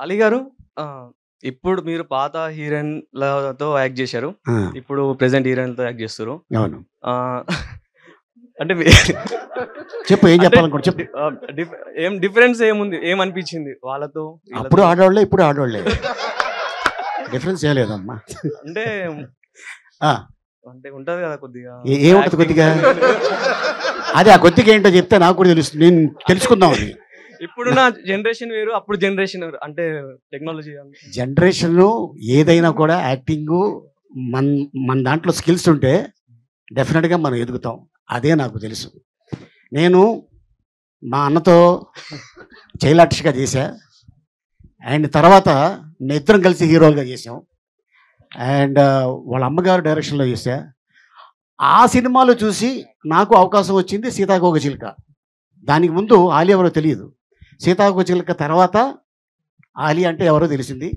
అలీ గారు, ఇప్పుడు మీరు పాత హీరోయిన్‌లతో యాక్ట్ జేశారు. ఆ! ఇప్పుడు ప్రెజెంట్ హీరోయిన్‌లతో యాక్ట్ జేస్తుర్రు. అవును. ఆహ్, అంటే చెప్పు ఏం అంటే చెప్పాలనుకుంటున్నావు చెప్పు. ఏం డిఫరెన్స్ ఏముంది? ఏమనిపించింది వాళ్ళతో అప్పుడు వీళ్ళతో? ఆడోళ్ళే, ఇప్పుడు ఆడోళ్ళే. డిఫరెన్స్ ఏం లేదమ్మా. అంటే ఆ! అంటే ఉంటది గదా కొద్దిగా ఏముంటది యాక్టింగ్. కొద్దిగా? అదే ఆ కొద్దిగా ఏంటో చెప్తే నాకు కూడా తెలుస్తుంది. నేను తెలుసుకుందామని. ఇప్పుడున్న జనరేషన్ వేరు, అప్పుడు జనరేషన్ వేరు. అంటే టెక్నాలజీ జనరేషను ఏదైనా కూడా యాక్టింగు మన్ మన దాంట్లో స్కిల్స్ ఉంటే డెఫినెట్‌గా మనం ఎదుగుతాం. అదే నాకు తెలుసు. నేను మా అన్నతో చైల్డ్ ఆర్టిస్ట్‌గా చేశా. అండ్ తర్వాత మేమిద్దరం కలిసి హీరోలుగా చేసాం. అండ్ వాళ్ళ అమ్మగారు డైరెక్షన్‌లో చేశా. ఆ సినిమాలో చూసి నాకు అవకాశం వచ్చింది 'సీతాకోకచిలుక'. దానికి ముందు ఆలి ఎవరో తెలీదు. 'సీతాకోకచిలుక' తర్వాత ఆలి అంటే ఎవరో తెలిసింది.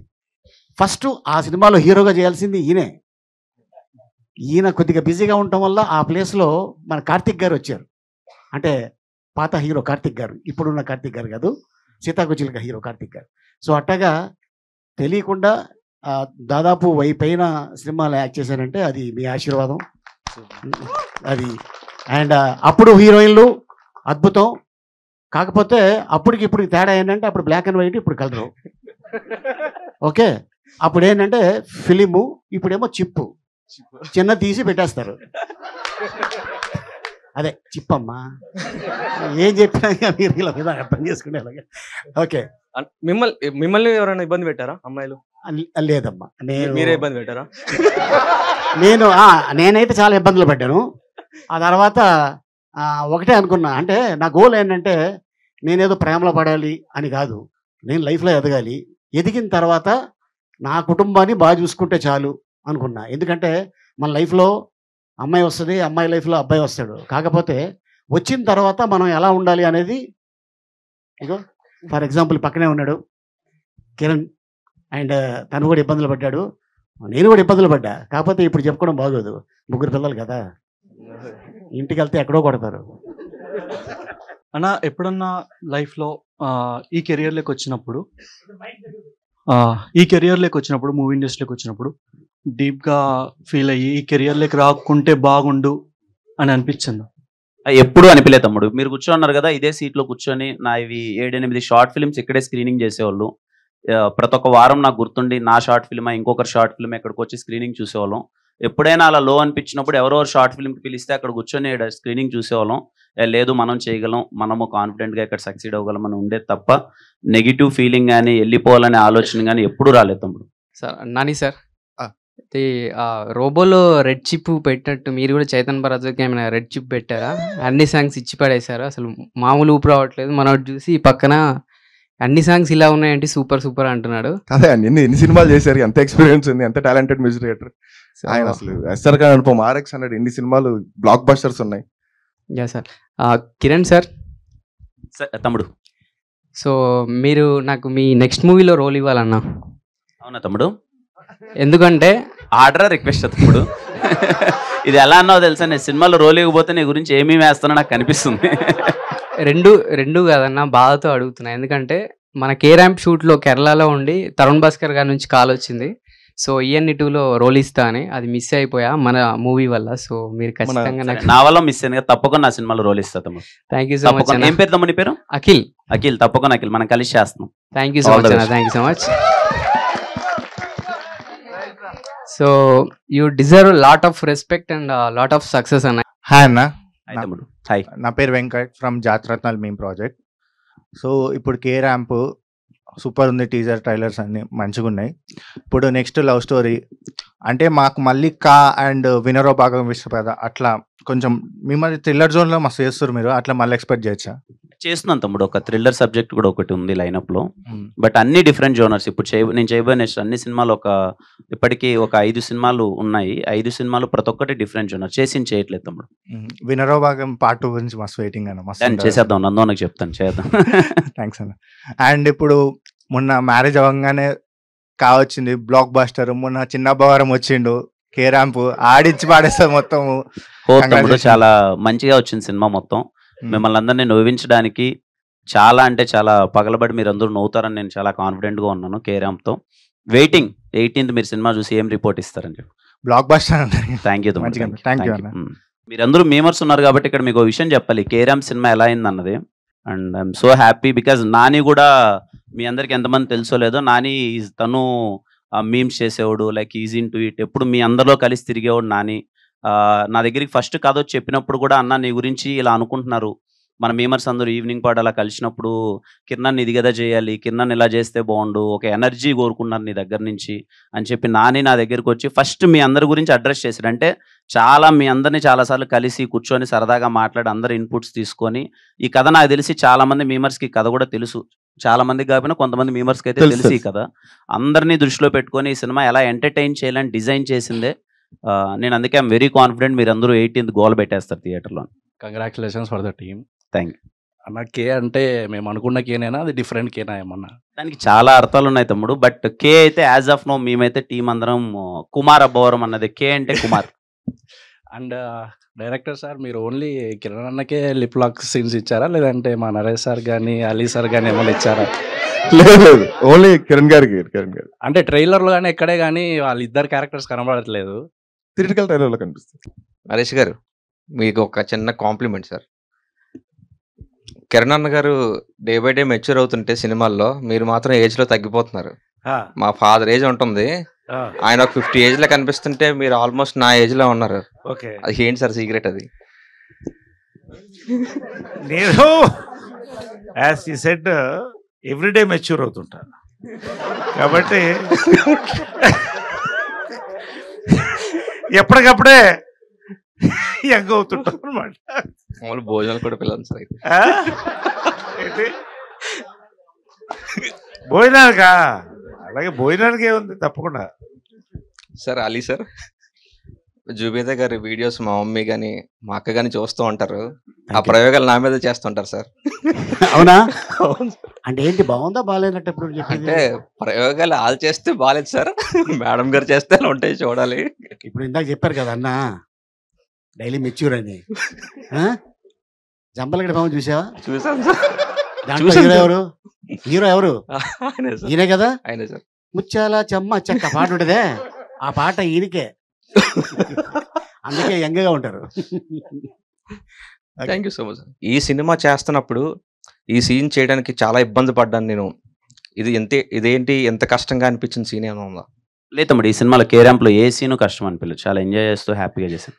ఫస్ట్ ఆ సినిమాలో హీరోగా చేయాల్సింది ఈయనే. ఈయన కొద్దిగా బిజీగా ఉండటం వల్ల ఆ ప్లేస్‌లో మన కార్తిక్ గారు వచ్చారు. అంటే పాత హీరో కార్తిక్ గారు. ఇప్పుడున్న కార్తిక్ గారు కాదు. 'సీతాకోకచిలుక' హీరో కార్తిక్ గారు. సో అట్టగా తెలియకుండా దాదాపు 1000 పైన సినిమాలో యాక్ట్ చేశానంటే అది మీ ఆశీర్వాదం. అది అండ్ అప్పుడు హీరోయిన్లు అద్భుతం. కాకపోతే అప్పటికి ఇప్పటికి తేడా ఏంటంటే అప్పుడు బ్లాక్ అండ్ వైట్, ఇప్పుడు కలరు. ఓకే. అప్పుడు ఏంటంటే ఫిలిము, ఇప్పుడేమో చిప్పు. చిన్న తీసి పెట్టేస్తారు. అదే చిప్పమ్మా. ఏం చెప్పినా ఇక మీరు ఇలా మీద అర్థం చేసుకునేలాగా. ఓకే. మిమ్మల్ని ఎవరైనా ఇబ్బంది పెట్టారా అమ్మాయిలు? లేదమ్మా. మీరే ఇబ్బంది పెట్టారా? నేనైతే చాలా ఇబ్బందులు పడ్డాను. ఆ తర్వాత ఒకటే అనుకున్నా, అంటే నా గోల్ ఏంటంటే నేనేదో ప్రేమలో పడాలి అని కాదు. నేను లైఫ్లో ఎదగాలి. ఎదిగిన తర్వాత నా కుటుంబాన్ని బాగా చూసుకుంటే చాలు అనుకున్నా. ఎందుకంటే మన లైఫ్లో అమ్మాయి వస్తుంది, అమ్మాయి లైఫ్లో అబ్బాయి వస్తాడు. కాకపోతే వచ్చిన తర్వాత మనం ఎలా ఉండాలి అనేది, ఇగో ఫర్ ఎగ్జాంపుల్ పక్కనే ఉన్నాడు కిరణ్. అండ్ తను కూడా ఇబ్బందులు పడ్డాడు, నేను కూడా ఇబ్బందులు పడ్డా. కాకపోతే ఇప్పుడు చెప్పుకోవడం బాగోదు, ముగ్గురు పిల్లలు కదా, ఇంటికి వెళ్తే ఎక్కడో కొడతారు. అన్న ఎప్పుడన్నా లైఫ్లో ఈ కెరియర్లోకి వచ్చినప్పుడు మూవీ ఇండస్ట్రీలోకి వచ్చినప్పుడు డీప్గా ఫీల్ అయ్యి ఈ కెరియర్లోకి రాకుంటే బాగుండు అని అనిపించింది? ఎప్పుడు అనిపించలేదు తమ్ముడు. మీరు కూర్చోన్నారు కదా, ఇదే సీట్లో కూర్చొని నా ఇవి 7-8 షార్ట్ ఫిల్మ్స్ ఇక్కడే స్క్రీనింగ్ చేసేవాళ్ళు. ప్రతి ఒక్క వారం నాకు గుర్తుండి నా షార్ట్ ఫిల్మ్ ఇంకొకరు షార్ట్ ఫిల్మ్ ఎక్కడికి వచ్చి స్క్రీనింగ్ చూసేవాళ్ళం. ఎప్పుడైనా అలా లో అనిపించినప్పుడు ఎవరో షార్ట్ ఫిల్మ్కి పిలిస్తే అక్కడ కూర్చొని స్క్రీనింగ్ చూసేవాళ్ళం. లేదు మనం చేయగలం, మనము కాన్ఫిడెంట్గా ఇక్కడ సక్సీడ్ అవ్వగలం అని ఉండేది తప్ప నెగిటివ్ ఫీలింగ్ కానీ వెళ్ళిపోవాలనే ఆలోచన కానీ ఎప్పుడు రాలేదు తమ్ముడు. సార్ నాని సార్, రోబోలో రెడ్ చిప్ పెట్టినట్టు మీరు కూడా చైతన్ భరత్కి ఏమైనా రెడ్ చిప్ పెట్టారా? అన్ని సాంగ్స్ ఇచ్చి పడేశారు, అసలు మామూలు ఊపు రావట్లేదు. మనోడు చూసి పక్కన అన్ని సాంగ్స్ ఇలా ఉన్నాయంటే సూపర్ సూపర్ అంటున్నాడు. అదే అండి, ఎన్ని సినిమాలు చేశారు, ఎంత ఎక్స్పీరియన్స్ ఉంది, ఎంత టాలెంటెడ్ మ్యూజిక్ డైరెక్టర్ ఆయన. అసలు ఎస్ఆర్ ఖాన్ అనుపమ, RX 100 ఎన్ని సినిమాలు బ్లాక్ బస్టర్స్ ఉన్నాయి. Yeah sir. కిరణ్ సార్ తమ్ముడు, సో మీరు నాకు మీ నెక్స్ట్ మూవీలో రోల్ ఇవ్వాలన్నా. అవునా తమ్ముడు? ఎందుకంటే ఆర్డర్ రిక్వెస్ట్ తమ్ముడు. ఇది ఎలా అన్నావు తెలుసా, నేను సినిమాలో రోల్ ఇవ్వకపోతే నీ గురించి ఏమీ వేస్తానో నాకు కనిపిస్తుంది. రెండు కాదన్నా, బాధతో అడుగుతున్నా. ఎందుకంటే మన కే ర్యాంప్ షూట్లో కేరళలో ఉండి తరుణ్ భాస్కర్ గారి నుంచి కాల్ వచ్చింది, సో ENE 2లో రోల్ ఇస్తా అని. అది మిస్ అయిపోయా మన మూవీ వల్ల. సో మీరు ఖచ్చితంగా నా వల్ల మిస్ అయింది కదా, తప్పకుండా నా సినిమాలో రోల్ ఇస్తా తమ్ముడు. Thank you so much. ఏం పేరు తమ్ముడు నీ పేరు? అఖిల్. తప్పకుండా అఖిల్, మనం కలిసి చేస్తున్నాం. థ్యాంక్ యూ సో మచ్ అన్న, thank you so much. So you deserve lot of respect and lot of success అన్న. హాయ్ అన్న. హాయ్ తమ్ముడు. హాయ్. నా పేరు Venkat from Jathiratnalu meme project. So ఇప్పుడు కే ర్యాంప్ సూపర్ ఉంది, టీజర్ ట్రైలర్స్ అన్ని మంచిగా ఉన్నాయి. ఇప్పుడు నెక్స్ట్ లవ్ స్టోరీ అంటే మాకు మల్లిక అండ్ వినరో భాగం విశ్వపేద అట్లా కొంచెం మిమ్మల్ని థ్రిల్లర్ జోన్లో మస్తు చేస్తారు మీరు, అట్లా మళ్ళీ ఎక్స్పెక్ట్ చేయొచ్చా? చేస్తున్నాను తమ్ముడు, ఒక థ్రిల్లర్ సబ్జెక్ట్ కూడా ఒకటి ఉంది లైనప్ లో. బట్ అన్ని డిఫరెంట్ జోనర్స్. ఇప్పుడు నేను చేయబోయే అన్ని సినిమాలు ఇప్పటికీ ఒక 5 సినిమాలు ఉన్నాయి. 5 సినిమాలు ప్రతి ఒక్కటి డిఫరెంట్ జోనర్. చేయట్లేదు తమ్ముడు. వినరో భాగం పార్ట్ 2 గురించి మస్తు వెయిటింగ్ అన్న. మస్తు చేసేద్దాం, నందోనకు చెప్తాను, చేద్దాం. థ్యాంక్స్ అన్న. అండ్ ఇప్పుడు మొన్న మ్యారేజ్ అవ్వగానే కావచ్చింది బ్లాక్ బస్టర్. మొన్న చిన్న బవారం వచ్చిండు, కే ర్యాంప్ ఆడిచ్చి పాడేస్తారు మొత్తం. చాలా మంచిగా వచ్చింది సినిమా మొత్తం. మిమ్మల్ని అందరినీ నవ్వించడానికి చాలా అంటే చాలా పగలబడి మీరు అందరూ నవ్వుతారని నేను చాలా కాన్ఫిడెంట్గా ఉన్నాను కేరామ్తో. వెయిటింగ్ 18th మీరు సినిమా చూసి ఏం రిపోర్ట్ ఇస్తారని చెప్పి. Block buster. థ్యాంక్ యూ మంచిగా థ్యాంక్ యూ అన్న. మీరందరూ మేమర్స్ ఉన్నారు కాబట్టి ఇక్కడ మీకు విషయం చెప్పాలి కేరామ్ సినిమా ఎలా అయింది అన్నది. And I'm so happy because Nani కూడా మీ అందరికి ఎంతమంది తెలుసో లేదో, నాని తను మీమ్స్ చేసేవాడు, like easy in to it, ఎప్పుడు మీ అందరిలో కలిసి తిరిగేవాడు నాని. నా దగ్గరికి ఫస్ట్ కథ వచ్చి చెప్పినప్పుడు కూడా అన్న నీ గురించి ఇలా అనుకుంటున్నారు, మన మేమర్స్ అందరూ ఈవినింగ్ పాటు అలా కలిసినప్పుడు కిరణ్ ఇది కదా చేయాలి, కిరణ్ ఇలా చేస్తే బాగుండు, ఒక ఎనర్జీ కోరుకున్నారు నీ దగ్గర నుంచి అని చెప్పి నాని నా దగ్గరికి వచ్చి ఫస్ట్ మీ అందరి గురించి అడ్రస్ చేశాడు. అంటే చాలా మీ అందరినీ చాలాసార్లు కలిసి కూర్చొని సరదాగా మాట్లాడి అందరు ఇన్పుట్స్ తీసుకొని ఈ కథ నాకు తెలిసి చాలా మంది మీమర్స్కి కథ కూడా తెలుసు, చాలా మందికి కాకపోయినా కొంతమంది మీమర్స్కి అయితే తెలుసు ఈ కథ. అందరినీ దృష్టిలో పెట్టుకొని ఈ సినిమా ఎలా ఎంటర్టైన్ చేయాలని డిజైన్ చేసిందే. నేను అందుకే ఐఎమ్ వెరీ కాన్ఫిడెంట్ మీరు అందరూ 18th గోల్ పెట్టేస్తారు థియేటర్లో. Congratulations for the team. Thank you అన్న. కే అంటే మేము అనుకున్న కేనేనా, అది డిఫరెంట్ కేనా ఏమన్నా? దానికి చాలా అర్థాలు ఉన్నాయి తమ్ముడు, బట్ కే అయితే యాజ్ ఆఫ్ నో మేమైతే టీం అందరం కుమార్ అబ్బవరం అన్నది, కే అంటే కుమార్. అండ్ డైరెక్టర్ సార్ మీరు ఓన్లీ కిరణ్ అన్నకే లిప్ లాక్ సీన్స్ ఇచ్చారా, లేదంటే మా నరేష్ సార్ కానీ అలీ సార్ కానీ ఏమైనా ఇచ్చారా? లేదు ఓన్లీ కిరణ్ గారు. అంటే ట్రైలర్లో కానీ ఎక్కడే కానీ వాళ్ళిద్దరు క్యారెక్టర్స్ కనబడట్లేదు. థియేటికల్ ట్రైలర్లో కనిపిస్తుంది. నరేష్ గారు మీకు ఒక చిన్న కాంప్లిమెంట్ సార్. కిరణ్ అన్న గారు డే బై డే మెచ్యూర్ అవుతుంటే సినిమాల్లో మీరు మాత్రం ఏజ్ లో తగ్గిపోతున్నారు. మా ఫాదర్ ఏజ్ ఉంటుంది, ఆయన ఒక 50 ఏజ్ లో కనిపిస్తుంటే మీరు ఆల్మోస్ట్ నా ఏజ్ లో ఉన్నారు. అది ఏంటి సార్ సీక్రెట్? అది నేను యాజ్ ఈ సెడ్ ఎవ్రీడే మెచ్యూర్ అవుతుంటాను కాబట్టి ఎప్పటికప్పుడే యంగ్ అవుతుంటాం అనమాట. మామూలు భోజనాలు కూడా పిల్లలు సార్. భోజనానికా? అలాగే భోజనానికి ఏముంది తప్పకుండా సార్. అలీ సార్ జుబేద గారి వీడియోస్ మా మమ్మీ కానీ మా అక్క కానీ చూస్తూ ఉంటారు, ఆ ప్రయోగాలు నా మీద చేస్తుంటారు సార్. అవునా? అంటే ఏంటి బాగుందా బాగాలేనట్టు ఎప్పుడు? అంటే ప్రయోగాలు వాళ్ళు చేస్తే బాగాలేదు సార్, మేడం గారు చేస్తే అలా ఉంటాయి చూడాలి. ఇప్పుడు ఇందాక చెప్పారు కదా అన్న డైలీ మెచ్యూర్ అని. జంపలగడ్డ బాబు చూసావా? చూసాను సార్. దాంట్లో హీరో ఎవరు? ఈయనే కదా. అయినా సార్ ముచ్చాల చెమ్మ చెక్క పాట ఉంటదే, ఆ పాట ఈయనకే, అందుకే యంగ్గా ఉంటారు. Thank you so much. ఈ సినిమా చేస్తున్నప్పుడు ఈ సీన్ చేయడానికి చాలా ఇబ్బంది పడ్డాను నేను. ఇదేంటి ఎంత కష్టంగా అనిపించిన సీన్ ఏమన్నా ఉందా? లేదు తమ్ముడు, ఈ సినిమాలో కేరాంప్లో ఏ సీను కష్టం అనిపించలేదు, చాలా ఎంజాయ్ చేస్తూ హ్యాపీగా చేశాను.